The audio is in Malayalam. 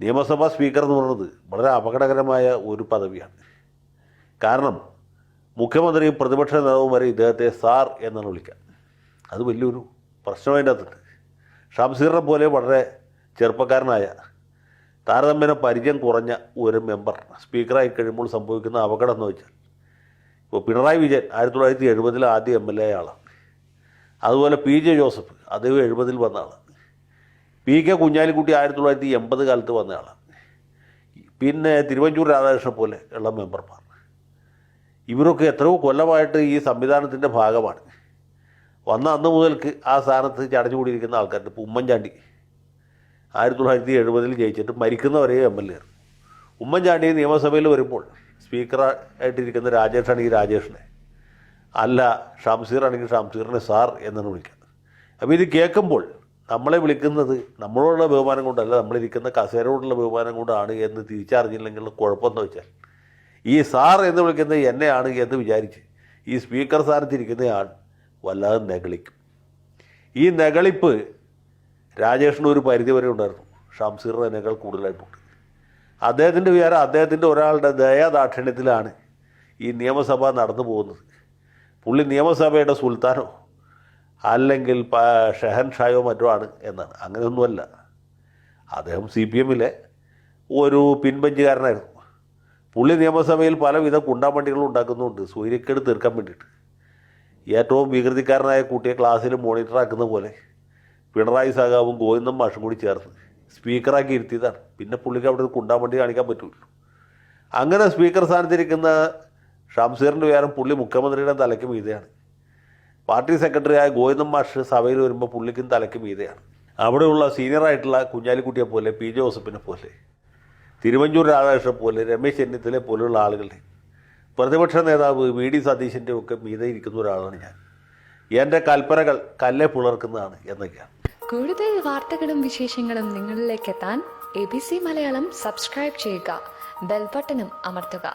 നിയമസഭാ സ്പീക്കർ എന്ന് പറയുന്നത് വളരെ അപകടകരമായ ഒരു പദവിയാണ്. കാരണം മുഖ്യമന്ത്രിയും പ്രതിപക്ഷ നേതാവും വരെ ഇദ്ദേഹത്തെ സാർ എന്നാണ് വിളിക്കുക. അത് വലിയൊരു പ്രശ്നം അതിൻ്റെ അകത്തുണ്ട്. ഷംസീറിനെ പോലെ വളരെ ചെറുപ്പക്കാരനായ താരതമ്യേന പരിചയം കുറഞ്ഞ ഒരു മെമ്പർ സ്പീക്കറായി കഴിയുമ്പോൾ സംഭവിക്കുന്ന അപകടം എന്ന് വെച്ചാൽ, ഇപ്പോൾ പിണറായി വിജയൻ 1970 ആദ്യം MLA ആളാണ്. അതുപോലെ PJ ജോസഫ് അദ്ദേഹം 70 വന്ന ആളാണ്. PK കുഞ്ഞാലിക്കുട്ടി 1980 കാലത്ത് വന്ന ആളാണ്. പിന്നെ തിരുവഞ്ചൂർ രാധാകൃഷ്ണൻ പോലെ ഉള്ള മെമ്പർമാർ, ഇവരൊക്കെ എത്രയോ കൊല്ലമായിട്ട് ഈ സംവിധാനത്തിൻ്റെ ഭാഗമാണ്. വന്ന അന്ന് മുതൽക്ക് ആ സ്ഥാനത്ത് ചടഞ്ഞുകൂടിയിരിക്കുന്ന ആൾക്കാരുണ്ട്. ഇപ്പോൾ ഉമ്മൻചാണ്ടി 1970 ജയിച്ചിട്ട് മരിക്കുന്നവരെ MLA. ഉമ്മൻചാണ്ടി നിയമസഭയിൽ വരുമ്പോൾ സ്പീക്കറായിട്ടിരിക്കുന്ന രാജേഷാണെങ്കിൽ രാജേഷിനെ, അല്ല ഷംസീറാണെങ്കിൽ ഷംസീറിനെ സാർ എന്നാണ് വിളിക്കുന്നത്. അപ്പോൾ ഇത് കേൾക്കുമ്പോൾ നമ്മളെ വിളിക്കുന്നത് നമ്മളോടുള്ള ബഹുമാനം കൊണ്ടല്ല, നമ്മളിരിക്കുന്ന കസേരയോടുള്ള ബഹുമാനം കൊണ്ടാണ് എന്ന് തിരിച്ചറിഞ്ഞില്ലെങ്കിൽ കുഴപ്പമെന്ന് വെച്ചാൽ, ഈ സാർ എന്ന് വിളിക്കുന്നത് എന്നെയാണ് എന്ന് വിചാരിച്ച് ഈ സ്പീക്കർ സ്ഥാനത്തിരിക്കുന്നയാൾ വല്ലാതെ നെഗളിക്കും. ഈ നെഗളിപ്പ് രാജേഷിന് ഒരു പരിധി വരെ ഉണ്ടായിരുന്നു. ഷംസീറിനേക്കാൾ കൂടുതലായിട്ടുണ്ട്. അദ്ദേഹത്തിൻ്റെ വിചാരം അദ്ദേഹത്തിൻ്റെ ഒരാളുടെ ദയാദാക്ഷിണ്യത്തിലാണ് ഈ നിയമസഭ നടന്നു പോകുന്നത്. പുള്ളി നിയമസഭയുടെ സുൽത്താനോ അല്ലെങ്കിൽ ഷെഹൻഷായോ മറ്റോ ആണ് എന്നാണ്. അങ്ങനെയൊന്നുമല്ല. അദ്ദേഹം CPMലെ ഒരു പിൻബെഞ്ചുകാരനായിരുന്നു. പുള്ളി നിയമസഭയിൽ പലവിധ കുണ്ടാമണ്ടികളും ഉണ്ടാക്കുന്നുണ്ട് സൂര്യക്കേട് തീർക്കാൻ വേണ്ടിയിട്ട്. ഏറ്റവും വികൃതിക്കാരനായ കുട്ടിയെ ക്ലാസ്സിൽ മോണിറ്ററാക്കുന്ന പോലെ പിണറായി സഖാവും ഗോവിന്ദൻ മാഷും കൂടി ചേർന്ന് സ്പീക്കറാക്കി ഇരുത്തിയതാണ്. പിന്നെ പുള്ളിക്ക് അവിടെ ഒരു കുണ്ടാമണ്ടി കാണിക്കാൻ പറ്റുമല്ലോ. അങ്ങനെ സ്പീക്കർ സ്ഥാനത്തിരിക്കുന്ന ഷംസീറിൻ്റെ വിചാരം പുള്ളി മുഖ്യമന്ത്രിയുടെ തലയ്ക്ക് മീതെയാണ്. പാർട്ടി സെക്രട്ടറിയായ ഗോവിന്ദൻ മാഷ് സഭയിൽ വരുമ്പോൾ പുള്ളിക്കും തലയ്ക്ക് മീതെയാണ്. അവിടെയുള്ള സീനിയറായിട്ടുള്ള കുഞ്ഞാലിക്കുട്ടിയെ പോലെ, PJ ജോസഫിനെ പോലെ, തിരുവഞ്ചൂർ രാധാകൃഷ്ണൻ പോലെ, രമേശ് ചെന്നിത്തല പോലെയുള്ള ആളുകളുടെ, പ്രതിപക്ഷ നേതാവ് VD സതീശൻ്റെ ഒക്കെ മീതെ ഇരിക്കുന്ന ഒരാളാണ് ഞാൻ. എൻ്റെ കൽപ്പനകൾ കല്ലെ പുലർക്കുന്നതാണ് എന്നൊക്കെയാണ്. കൂടുതൽ വാർത്തകളും വിശേഷങ്ങളും നിങ്ങളിലേക്ക് എത്താൻ ABC മലയാളം സബ്സ്ക്രൈബ് ചെയ്യുക, ബെൽ ബട്ടണും അമർത്തുക.